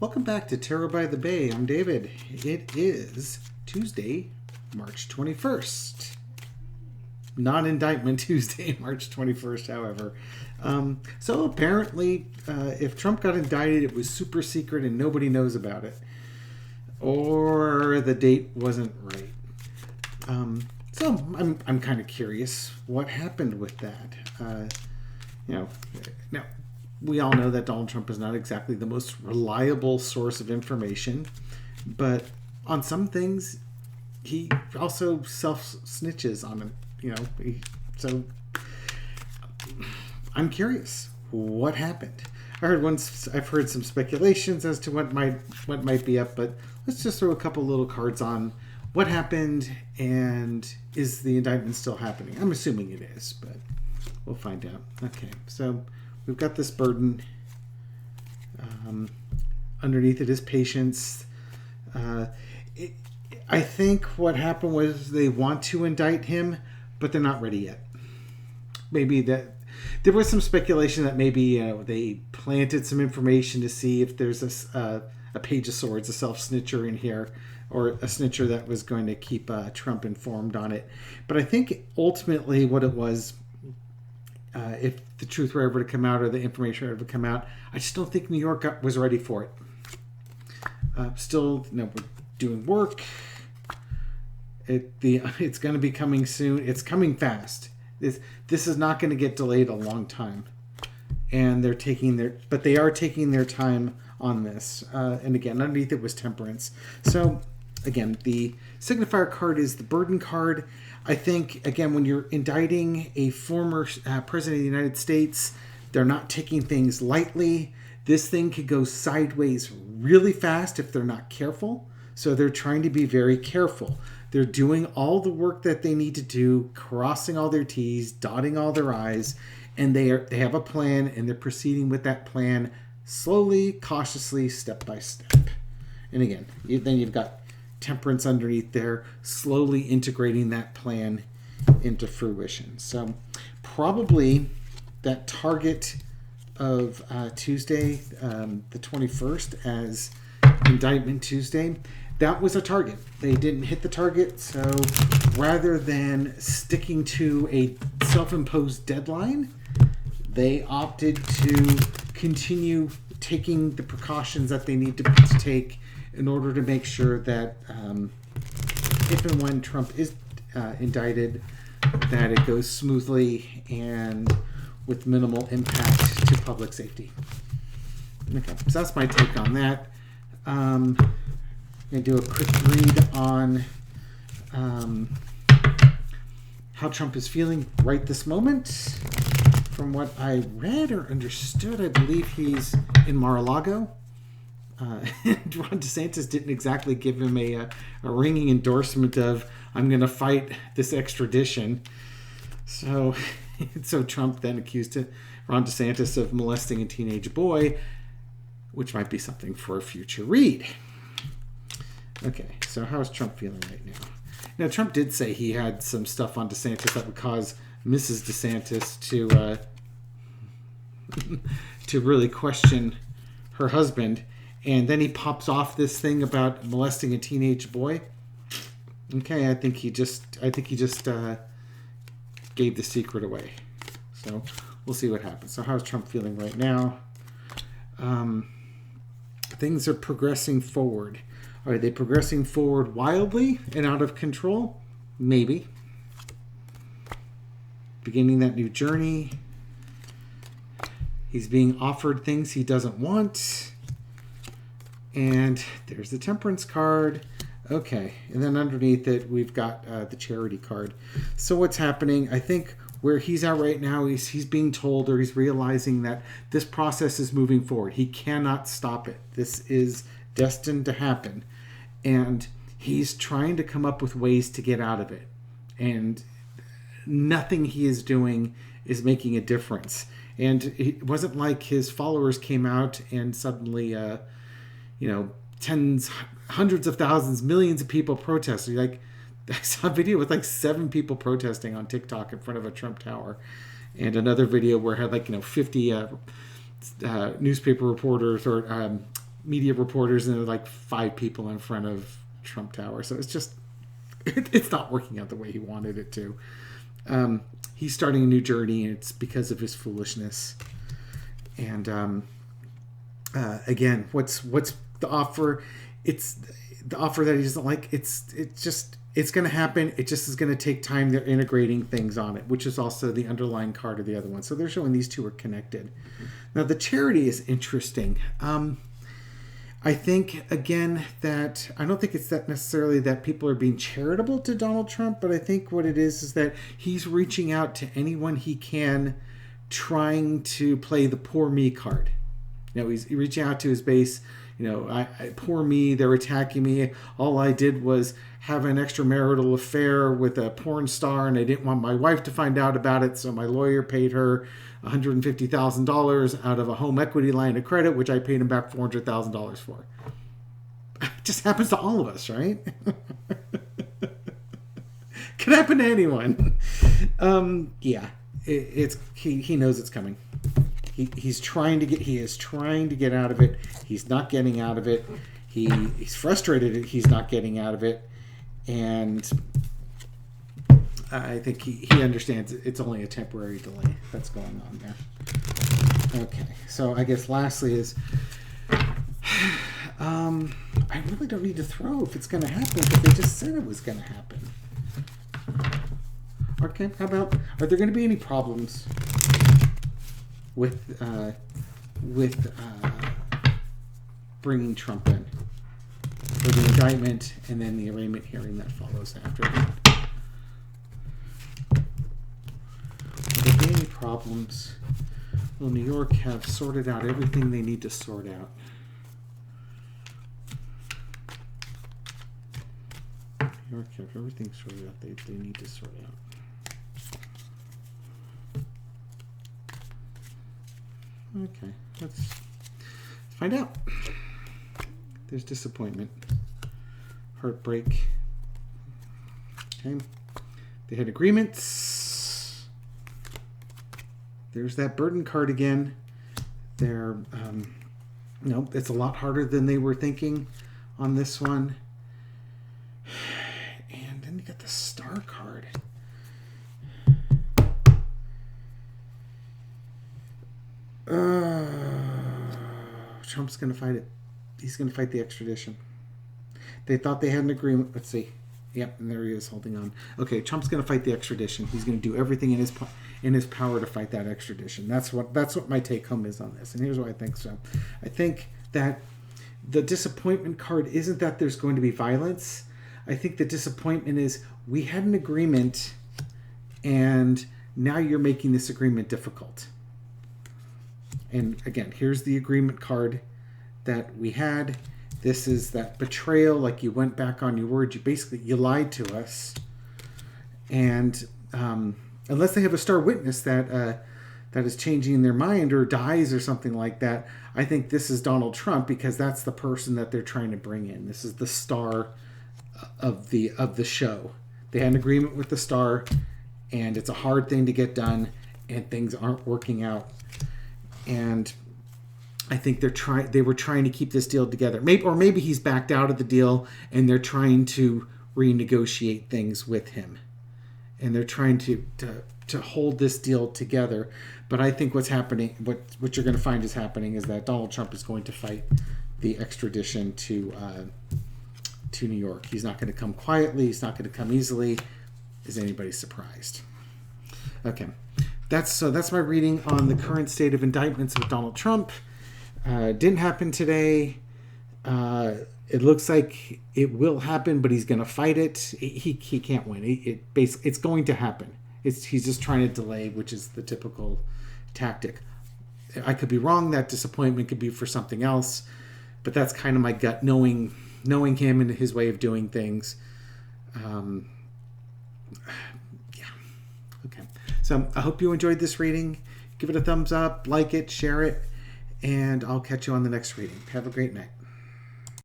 Welcome back to Tarot by the Bay. I'm David. It is Tuesday, March 21st. Non-Indictment Tuesday, March 21st, however. So apparently, if Trump got indicted, it was super secret and nobody knows about it. Or the date wasn't right. So I'm kind of curious what happened with that. Now, we all know that Donald Trump is not exactly the most reliable source of information, but on some things, he also self-snitches on it, so I'm curious what happened. I've heard some speculations as to what might be up, but let's just throw a couple little cards on what happened and is the indictment still happening? I'm assuming it is, but we'll find out. Okay, so we've got this burden. Underneath it is patience. I think what happened was they want to indict him, but they're not ready yet. Maybe that there was some speculation that maybe they planted some information to see if there's a page of swords, a self-snitcher in here, or a snitcher that was going to keep Trump informed on it. But I think ultimately what it was, if the truth were ever to come out or the information were ever to come out, I just don't think New York was ready for it. Still, we're doing work. It's going to be coming soon. It's coming fast. This is not going to get delayed a long time, and they are taking their time on this. And again, underneath it was temperance. So again, the signifier card is the burden card. I think, again, when you're indicting a former president of the United States, they're not taking things lightly. This thing could go sideways really fast if they're not careful. So they're trying to be very careful. They're doing all the work that they need to do, crossing all their T's, dotting all their I's, and they have a plan, and they're proceeding with that plan slowly, cautiously, step by step. And again, then you've got temperance underneath there, slowly integrating that plan into fruition. So probably that target of Tuesday, the 21st, as Indictment Tuesday, that was a target. They didn't hit the target, so rather than sticking to a self-imposed deadline, they opted to continue taking the precautions that they need to take in order to make sure that if and when Trump is indicted, that it goes smoothly and with minimal impact to public safety. Okay, so that's my take on that. I'm going to do a quick read on how Trump is feeling right this moment. From what I read or understood, I believe he's in Mar-a-Lago. Ron DeSantis didn't exactly give him a ringing endorsement of, I'm going to fight this extradition. So Trump then accused Ron DeSantis of molesting a teenage boy, which might be something for a future read. Okay, so how is Trump feeling right now? Now, Trump did say he had some stuff on DeSantis that would cause Mrs. DeSantis to really question her husband. And then he pops off this thing about molesting a teenage boy. Okay, I think he just gave the secret away. So we'll see what happens. So how's Trump feeling right now? Things are progressing forward. Are they progressing forward wildly and out of control? Maybe. Beginning that new journey. He's being offered things he doesn't want. And there's the temperance card. Okay, and then underneath it, we've got the charity card. So what's happening? I think where he's at right now, he's being told, or he's realizing that this process is moving forward. He cannot stop it. This is destined to happen. And he's trying to come up with ways to get out of it. And nothing he is doing is making a difference. And it wasn't like his followers came out and suddenly tens, hundreds of thousands, millions of people protesting. Like, I saw a video with like 7 people protesting on TikTok in front of a Trump tower, and another video where it had 50 newspaper reporters or media reporters, and there are like 5 people in front of Trump Tower. So it's just, it's not working out the way he wanted it to. He's starting a new journey, and it's because of his foolishness. And again, what's the offer? It's the offer that he doesn't like. It's going to happen. It just is going to take time. They're integrating things on it, which is also the underlying card of the other one. So they're showing these two are connected. Now the charity is interesting. I think, again, that I don't think it's that necessarily that people are being charitable to Donald Trump, but I think what it is that he's reaching out to anyone he can, trying to play the poor me card. He's reaching out to his base. Poor me, they're attacking me. All I did was have an extramarital affair with a porn star, and I didn't want my wife to find out about it, so my lawyer paid her $150,000 out of a home equity line of credit, which I paid him back $400,000 for. It just happens to all of us, right? Could happen to anyone. He knows it's coming. He is trying to get out of it. He's not getting out of it. He's frustrated that he's not getting out of it, and I think he understands it's only a temporary delay that's going on there. Okay, so I guess lastly is I really don't need to throw if it's going to happen, because they just said it was going to happen. Okay, how about, are there going to be any problems with bringing Trump in for the indictment and then the arraignment hearing that follows after that? Are there any problems? Will New York have sorted out everything they need to sort out? New York have everything sorted out they need to sort out. Okay, let's find out. There's disappointment, heartbreak. Okay, they had agreements. There's that burden card again. They're, it's a lot harder than they were thinking on this one. And then you got the star card. Trump's going to fight it. He's going to fight the extradition. They thought they had an agreement. Let's see. Yep, and there he is holding on. Okay, Trump's going to fight the extradition. He's going to do everything in his power to fight that extradition. That's what my take home is on this. And here's why I think so. I think that the disappointment card isn't that there's going to be violence. I think the disappointment is we had an agreement, and now you're making this agreement difficult. And again, here's the agreement card that we had. This is that betrayal, like you went back on your word. You lied to us. And unless they have a star witness that is changing their mind or dies or something like that, I think this is Donald Trump, because that's the person that they're trying to bring in. This is the star of the show. They had an agreement with the star, and it's a hard thing to get done, and things aren't working out. And I think they were trying to keep this deal together. Maybe he's backed out of the deal, and they're trying to renegotiate things with him. And they're trying to hold this deal together. But I think what's happening, what you're going to find is happening, is that Donald Trump is going to fight the extradition to New York. He's not going to come quietly. He's not going to come easily. Is anybody surprised? Okay. That's my reading on the current state of indictments with Donald Trump. Didn't happen today. It looks like it will happen, but he's going to fight it. He can't win. It's going to happen. He's just trying to delay, which is the typical tactic. I could be wrong. That disappointment could be for something else, but that's kind of my gut, knowing him and his way of doing things. Okay. So I hope you enjoyed this reading. Give it a thumbs up, like it, share it, and I'll catch you on the next reading. Have a great night.